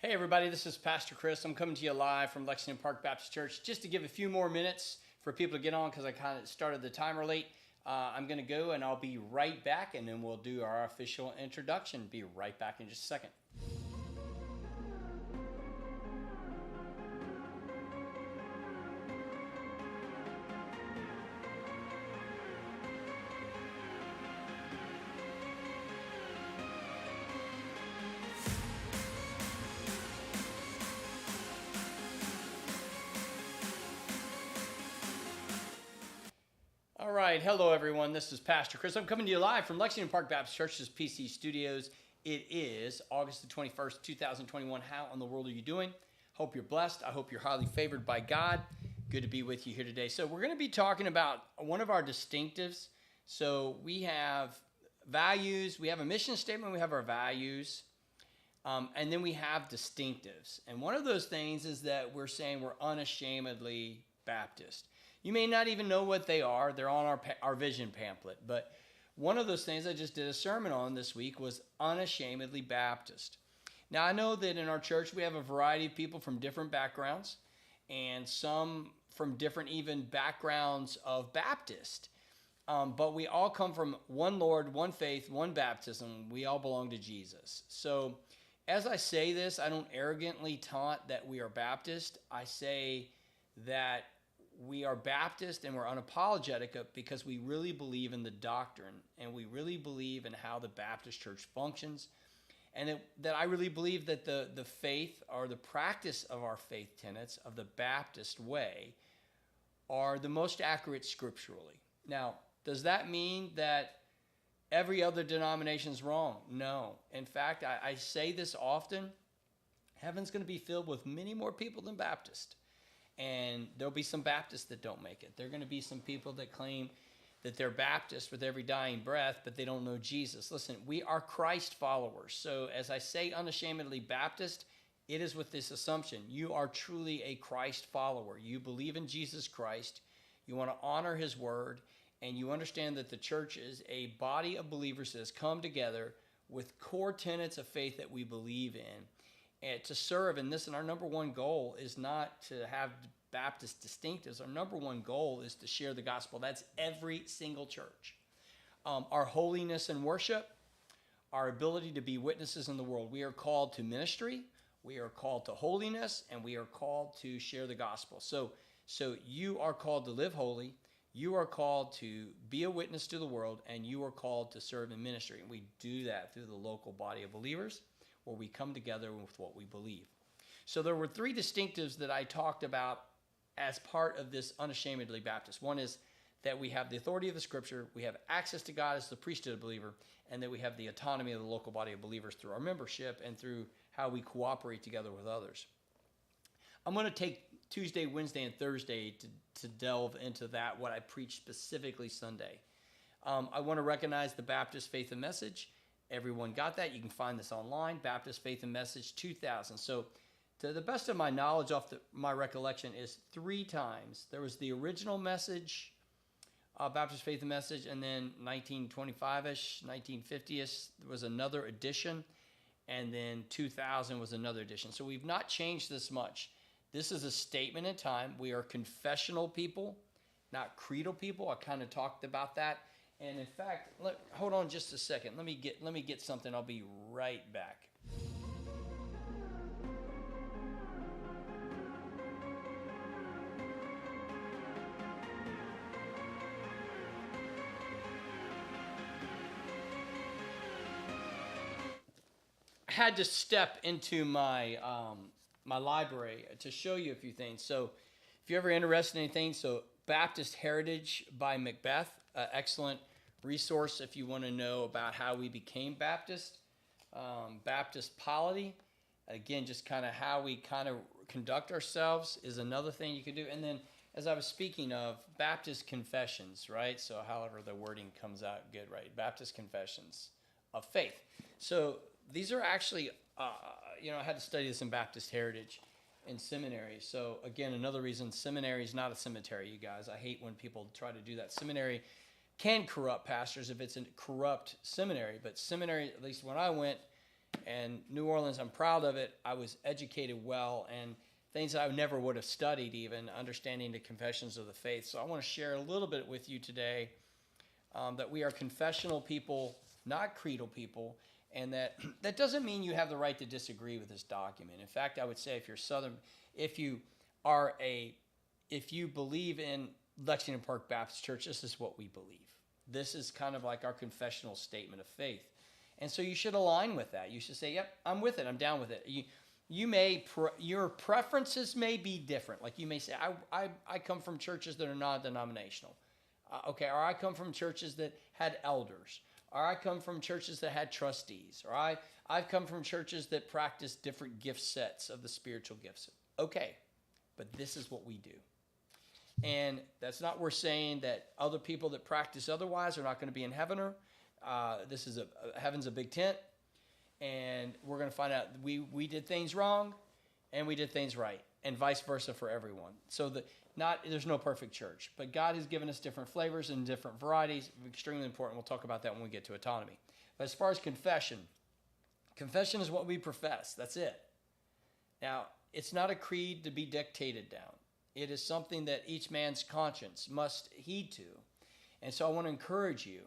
Hey everybody, this is Pastor Chris. I'm coming to you live from Lexington Park Baptist Church. Just to give a few more minutes for people to get on because I kind of started the timer late. I'm going to go and I'll be right back and then we'll do our official introduction. Be right back in just a second. All right, hello everyone. This is Pastor Chris. I'm coming to you live from Lexington Park Baptist Church's PC Studios. It is August the 21st, 2021. How in the world are you doing? Hope you're blessed. I hope you're highly favored by God. Good to be with you here today. So we're going to be talking about one of our distinctives. So we have values, we have a mission statement, we have our values, and then we have distinctives. And one of those things is that we're saying we're unashamedly Baptist. You may not even know what they are. They're on our vision pamphlet. But one of those things I just did a sermon on this week was Unashamedly Baptist. Now, I know that in our church we have a variety of people from different backgrounds and some from different even backgrounds of Baptist. But we all come from one Lord, one faith, one baptism. We all belong to Jesus. So as I say this, I don't arrogantly taunt that we are Baptist. I say that we are Baptist and we're unapologetic because we really believe in the doctrine and we really believe in how the Baptist church functions. And that I really believe that the faith or the practice of our faith tenets of the Baptist way are the most accurate scripturally. Now, does that mean that every other denomination is wrong? No. In fact, I say this often. Heaven's going to be filled with many more people than Baptists. And there'll be some Baptists that don't make it. There are going to be some people that claim that they're Baptist with every dying breath, but they don't know Jesus. Listen, we are Christ followers. So as I say unashamedly Baptist, it is with this assumption. You are truly a Christ follower. You believe in Jesus Christ. You want to honor his word. And you understand that the church is a body of believers that has come together with core tenets of faith that we believe in. And to serve, and our number one goal is not to have Baptist distinctives. Our number one goal is to share the gospel. That's every single church. Our holiness and worship, our ability to be witnesses in the world. We are called to ministry, we are called to holiness, and we are called to share the gospel. So you are called to live holy, you are called to be a witness to the world, and you are called to serve in ministry. And we do that through the local body of believers, where we come together with what we believe. So there were three distinctives that I talked about as part of this Unashamedly Baptist. One is that we have the authority of the scripture, we have access to God as the priesthood of believer, and that we have the autonomy of the local body of believers through our membership and through how we cooperate together with others. I'm going to take Tuesday, Wednesday, and Thursday to delve into that, what I preach specifically Sunday. I want to recognize the Baptist Faith and Message. Everyone got that. You can find this online, Baptist Faith and Message 2000. So to the best of my knowledge, my recollection is 3 times. There was the original message, Baptist Faith and Message, and then 1925-ish, 1950-ish, there was another edition, and then 2000 was another edition. So we've not changed this much. This is a statement in time. We are confessional people, not creedal people. I kind of talked about that. And in fact, hold on just a second. Let me get something. I'll be right back. I had to step into my my library to show you a few things. So if you're ever interested in anything, so Baptist Heritage by Macbeth, excellent resource if you want to know about how we became Baptist. Baptist polity, again, just kind of how we kind of conduct ourselves is another thing you could do. And then, as I was speaking of, Baptist confessions, right? So however the wording comes out good, right? Baptist confessions of faith. So these are actually, I had to study this in Baptist Heritage in seminary. So again, another reason seminary is not a cemetery, you guys. I hate when people try to do that. Seminary can corrupt pastors if it's a corrupt seminary, but seminary, at least when I went, And New Orleans, I'm proud of it. I was educated well, and things that I never would have studied, even understanding the confessions of the faith. So I want to share a little bit with you today, that we are confessional people, not creedal people, and that doesn't mean you have the right to disagree with this document. In fact, I would say if you're Southern, if you believe in Lexington Park Baptist Church, this is what we believe. This is kind of like our confessional statement of faith. And so you should align with that. You should say, yep, I'm with it. I'm down with it. Your preferences may be different. Like you may say, I come from churches that are non-denominational. Okay, or I come from churches that had elders. Or I come from churches that had trustees. Or I've come from churches that practice different gift sets of the spiritual gifts. Okay, but this is what we do. And that's not we're saying that other people that practice otherwise are not going to be in heaven. This is heaven's a big tent, and we're going to find out we did things wrong, and we did things right, and vice versa for everyone. So there's no perfect church, but God has given us different flavors and different varieties. Extremely important. We'll talk about that when we get to autonomy. But as far as confession is what we profess. That's it. Now, it's not a creed to be dictated down. It is something that each man's conscience must heed to. And so I want to encourage you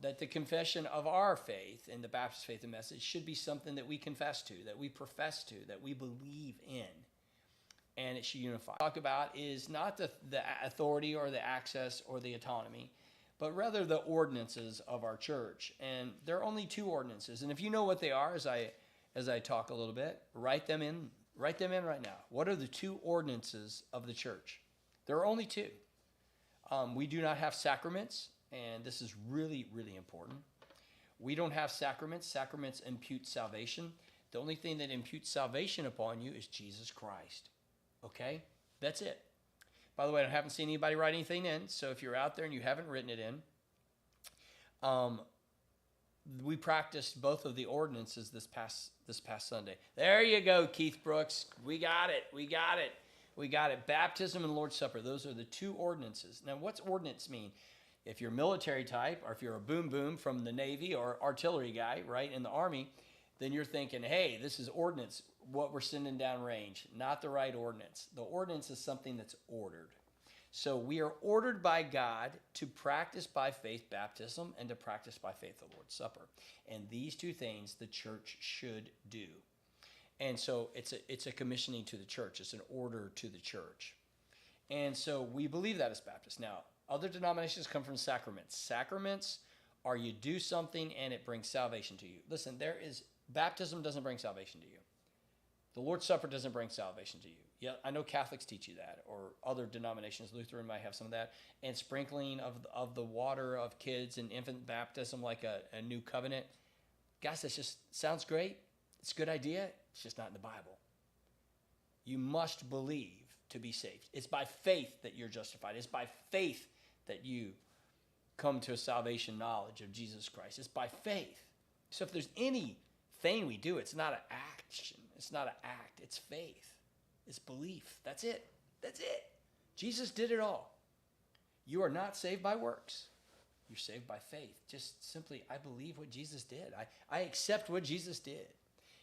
that the confession of our faith in the Baptist faith and message should be something that we confess to, that we profess to, that we believe in, and it should unify. What I talk about is not the authority or the access or the autonomy, but rather the ordinances of our church. And there are only 2 ordinances. And if you know what they are, as I talk a little bit, write them in right now. What are the 2 ordinances of the church? There are only 2. We do not have sacraments. And this is really, really important. We don't have sacraments. Sacraments impute salvation. The only thing that imputes salvation upon you is Jesus Christ. Okay? That's it. By the way, I haven't seen anybody write anything in. So if you're out there and you haven't written it in, we practiced both of the ordinances this past Sunday. There you go, Keith Brooks. We got it. Baptism and Lord's Supper. Those are the 2 ordinances. Now, what's ordinance mean? If you're military type, or if you're a boom from the Navy or artillery guy, right, in the Army, then you're thinking, hey, this is ordnance, what we're sending down range. Not the right ordinance. The ordinance is something that's ordered. So we are ordered by God to practice by faith baptism and to practice by faith the Lord's Supper. And these 2 things the church should do. And so it's a commissioning to the church. It's an order to the church. And so we believe that as Baptists. Now, other denominations come from sacraments. Sacraments are you do something and it brings salvation to you. Listen, baptism doesn't bring salvation to you. The Lord's Supper doesn't bring salvation to you. Yeah, I know Catholics teach you that, or other denominations, Lutheran might have some of that. And sprinkling of the water of kids and infant baptism like a new covenant. Guys, that just sounds great. It's a good idea. It's just not in the Bible. You must believe to be saved. It's by faith that you're justified. It's by faith that you come to a salvation knowledge of Jesus Christ. It's by faith. So if there's anything we do, it's not an action. It's not an act. It's faith. It's belief. That's it. That's it. Jesus did it all. You are not saved by works. You're saved by faith. Just simply, I believe what Jesus did. I accept what Jesus did.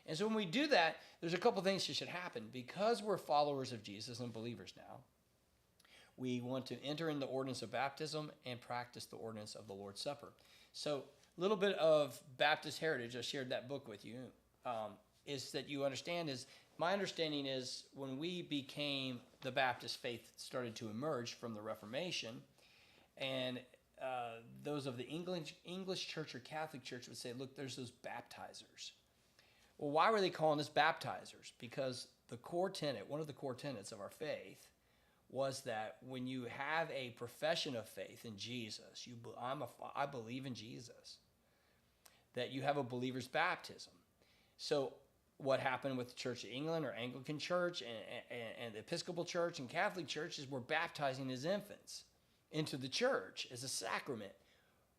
And so when we do that, there's a couple things that should happen. Because we're followers of Jesus and believers now, we want to enter in the ordinance of baptism and practice the ordinance of the Lord's Supper. So a little bit of Baptist heritage, I shared that book with you, is that you understand is, my understanding is when we became, the Baptist faith started to emerge from the Reformation, and those of the English church or Catholic church would say, look, there's those baptizers. Well, why were they calling us baptizers? Because one of the core tenets of our faith was that when you have a profession of faith in Jesus, I believe in Jesus, that you have a believer's baptism. So what happened with the Church of England or Anglican Church and the Episcopal Church and Catholic Church is we're baptizing as infants into the church as a sacrament.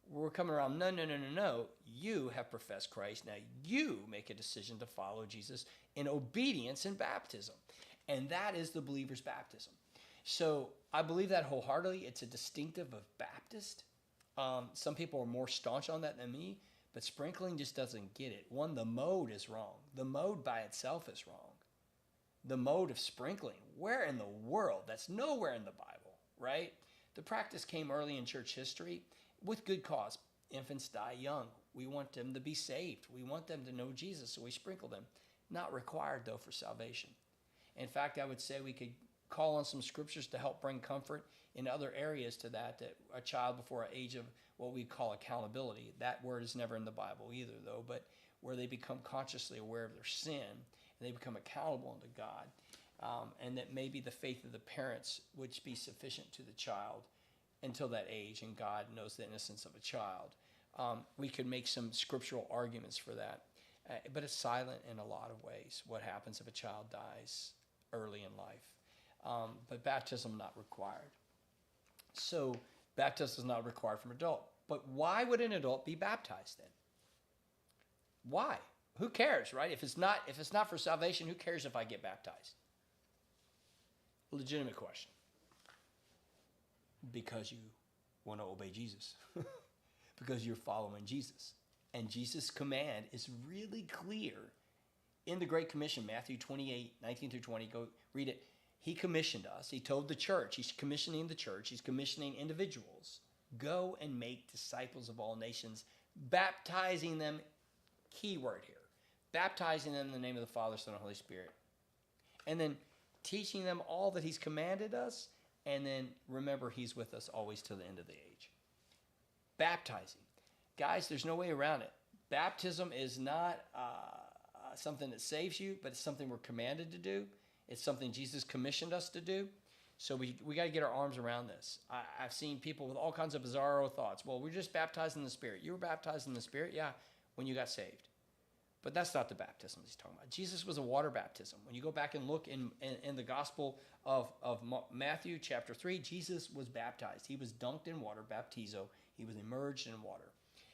We're coming around, no. You have professed Christ. Now you make a decision to follow Jesus in obedience in baptism. And that is the believer's baptism. So I believe that wholeheartedly. It's a distinctive of Baptist. Some people are more staunch on that than me. But sprinkling just doesn't get it. One, the mode is wrong. The mode by itself is wrong. The mode of sprinkling, where in the world? That's nowhere in the Bible, right? The practice came early in church history with good cause. Infants die young. We want them to be saved. We want them to know Jesus, so we sprinkle them. Not required, though, for salvation. In fact, I would say we could call on some scriptures to help bring comfort in other areas to that a child before an age of what we call accountability. That word is never in the Bible either, though, but where they become consciously aware of their sin and they become accountable unto God, and that maybe the faith of the parents would be sufficient to the child until that age, and God knows the innocence of a child. We could make some scriptural arguments for that, but it's silent in a lot of ways. What happens if a child dies early in life? But baptism not required. So baptism is not required from an adult. But why would an adult be baptized then? Why? Who cares, right? If it's not for salvation, who cares if I get baptized? Legitimate question. Because you want to obey Jesus. Because you're following Jesus. And Jesus' command is really clear in the Great Commission, Matthew 28, 19 through 20. Go read it. He commissioned us. He told the church. He's commissioning the church. He's commissioning individuals. Go and make disciples of all nations, baptizing them, key word here, baptizing them in the name of the Father, Son, and Holy Spirit. And then teaching them all that he's commanded us. And then remember, he's with us always to the end of the age. Baptizing. Guys, there's no way around it. Baptism is not something that saves you, but it's something we're commanded to do. It's something Jesus commissioned us to do. So we got to get our arms around this. I've seen people with all kinds of bizarro thoughts. Well, we're just baptized in the Spirit. You were baptized in the Spirit? Yeah, when you got saved. But that's not the baptism he's talking about. Jesus was a water baptism. When you go back and look in the Gospel of Matthew chapter 3, Jesus was baptized. He was dunked in water, baptizo. He was immersed in water.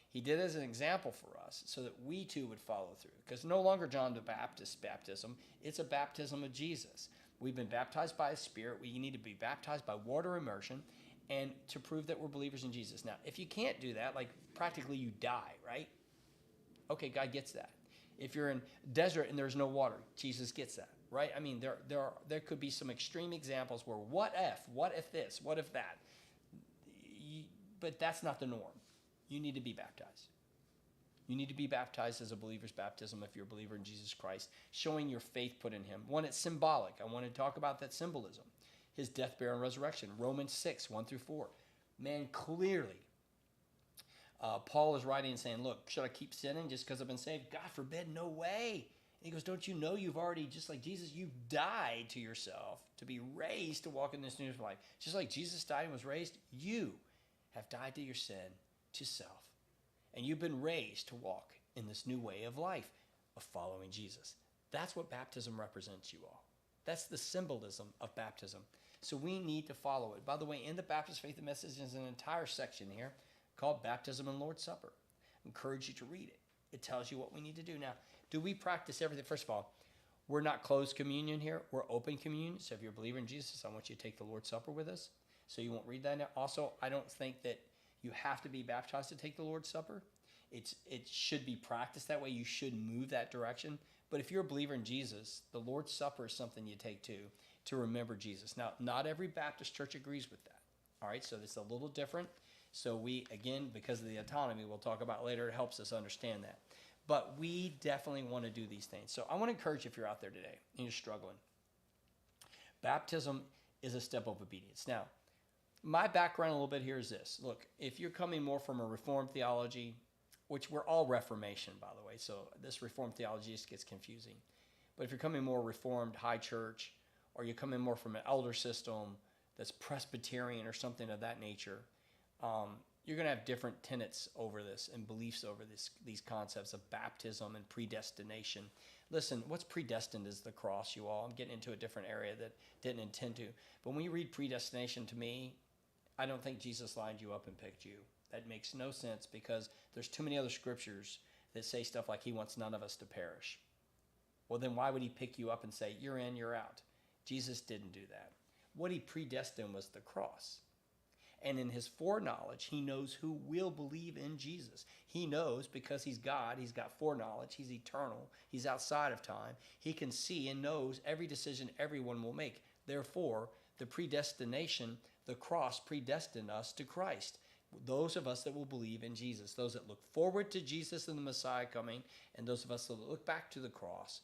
He did it as an example for us so that we too would follow through. Because no longer John the Baptist's baptism. It's a baptism of Jesus. We've been baptized by His Spirit. We need to be baptized by water immersion and to prove that we're believers in Jesus. Now, if you can't do that, like practically you die, right? Okay, God gets that. If you're in desert and there's no water, Jesus gets that, right? I mean, there could be some extreme examples where what if this, what if that? But that's not the norm. You need to be baptized. You need to be baptized as a believer's baptism if you're a believer in Jesus Christ, showing your faith put in Him. One, it's symbolic. I want to talk about that symbolism. His death, burial, and resurrection. Romans 6, 1 through 4. Man, clearly, Paul is writing and saying, look, should I keep sinning just because I've been saved? God forbid, no way. And he goes, don't you know you've already, just like Jesus, you've died to yourself to be raised to walk in this newness of life. Just like Jesus died and was raised, you have died to your sin, to self. And you've been raised to walk in this new way of life, of following Jesus. That's what baptism represents, you all. That's the symbolism of baptism. So we need to follow it. By the way, in the Baptist Faith and Message is an entire section here called Baptism and Lord's Supper. I encourage you to read it. It tells you what we need to do. Now, do we practice everything? First of all, we're not closed communion here. We're open communion. So if you're a believer in Jesus, I want you to take the Lord's Supper with us. So you won't read that now. Also, I don't think that you have to be baptized to take the Lord's Supper. It should be practiced that way. You should move that direction. But if you're a believer in Jesus, the Lord's Supper is something you take to remember Jesus. Now, not every Baptist church agrees with that. All right, so it's a little different. So we, again, because of the autonomy we'll talk about later, it helps us understand that. But we definitely want to do these things. So I want to encourage you, if you're out there today and you're struggling, baptism is a step of obedience. Now, my background a little bit here is this. Look, if you're coming more from a Reformed theology, which we're all Reformation, by the way, so this Reformed theology just gets confusing. But if you're coming more Reformed, high church, or you're coming more from an elder system that's Presbyterian or something of that nature, you're going to have different tenets over this and beliefs over these concepts of baptism and predestination. Listen, what's predestined is the cross, you all. I'm getting into a different area that didn't intend to. But when you read predestination to me, I don't think Jesus lined you up and picked you. That makes no sense because there's too many other scriptures that say stuff like He wants none of us to perish. Well, then why would He pick you up and say, you're in, you're out? Jesus didn't do that. What He predestined was the cross. And in his foreknowledge, he knows who will believe in Jesus. He knows because he's God, he's got foreknowledge, he's eternal, he's outside of time. He can see and knows every decision everyone will make. Therefore, the predestination, the cross predestined us to Christ. Those of us that will believe in Jesus, those that look forward to Jesus and the Messiah coming, and those of us that look back to the cross,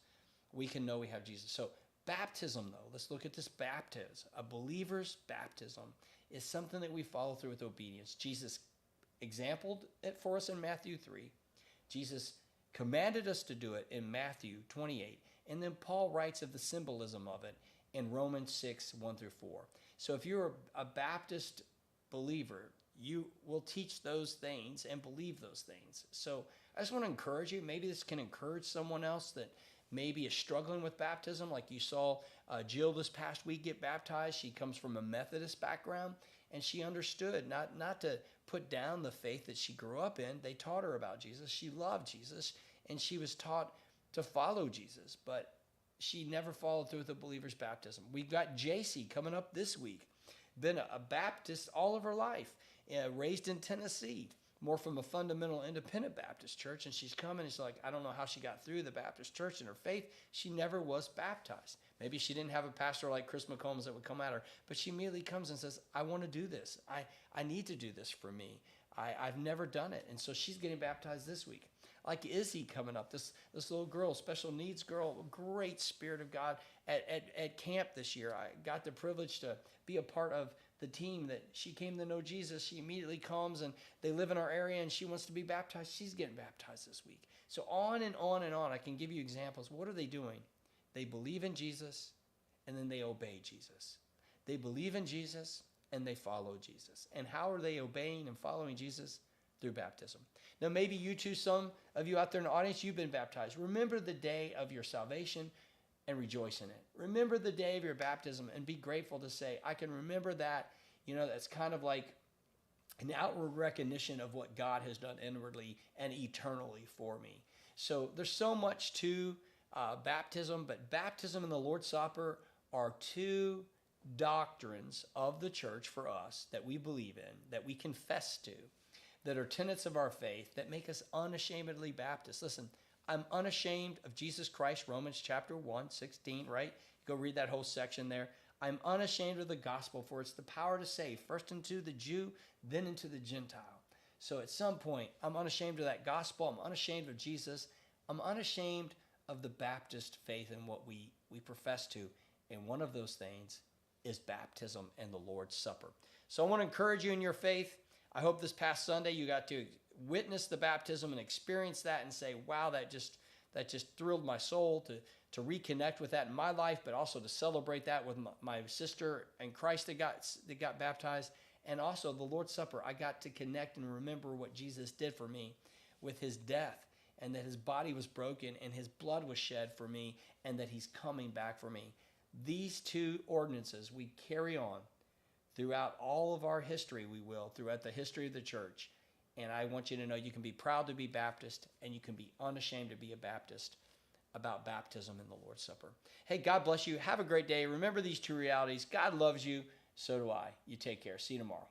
we can know we have Jesus. So baptism, though, let's look at this baptism. A believer's baptism is something that we follow through with obedience. Jesus exampled it for us in Matthew 3. Jesus commanded us to do it in Matthew 28. And then Paul writes of the symbolism of it in Romans 6, 1 through 4. So if you're a Baptist believer, you will teach those things and believe those things. So I just want to encourage you. Maybe this can encourage someone else that maybe is struggling with baptism, like you saw Jill this past week get baptized. She comes from a Methodist background, and she understood not to put down the faith that she grew up in. They taught her about Jesus. She loved Jesus, and she was taught to follow Jesus, but she never followed through with a believer's baptism. We've got JC coming up this week. Been a Baptist all of her life, raised in Tennessee, more from a fundamental independent Baptist church. And she's coming, and she's like, I don't know how she got through the Baptist church in her faith. She never was baptized. Maybe she didn't have a pastor like Chris McCombs that would come at her, but she immediately comes and says, I want to do this. I need to do this for me. I've never done it. And so she's getting baptized this week. Like Izzy coming up, this little girl, special needs girl, great Spirit of God at camp this year. I got the privilege to be a part of the team that she came to know Jesus. She immediately comes, and they live in our area, and she wants to be baptized. She's getting baptized this week. So on and on and on. I can give you examples. What are they doing? They believe in Jesus, and then they obey Jesus. They believe in Jesus, and they follow Jesus. And how are they obeying and following Jesus? Through baptism. Now, maybe you too, some of you out there in the audience, you've been baptized. Remember the day of your salvation and rejoice in it. Remember the day of your baptism and be grateful to say, I can remember that. You know, that's kind of like an outward recognition of what God has done inwardly and eternally for me. So there's so much to baptism, but baptism and the Lord's Supper are two doctrines of the church for us that we believe in, that we confess to, that are tenets of our faith that make us unashamedly Baptist. Listen, I'm unashamed of Jesus Christ, Romans chapter 1, 16, right? Go read that whole section there. I'm unashamed of the gospel, for it's the power to save, first into the Jew, then into the Gentile. So at some point, I'm unashamed of that gospel. I'm unashamed of Jesus. I'm unashamed of the Baptist faith and what we profess to. And one of those things is baptism and the Lord's Supper. So I want to encourage you in your faith. I hope this past Sunday you got to witness the baptism and experience that and say, wow, that just thrilled my soul to reconnect with that in my life, but also to celebrate that with my sister in Christ that got baptized. And also the Lord's Supper, I got to connect and remember what Jesus did for me with his death, and that his body was broken and his blood was shed for me, and that he's coming back for me. These two ordinances we carry on throughout all of our history, throughout the history of the church. And I want you to know you can be proud to be Baptist, and you can be unashamed to be a Baptist about baptism in the Lord's Supper. Hey, God bless you. Have a great day. Remember these two realities. God loves you. So do I. You take care. See you tomorrow.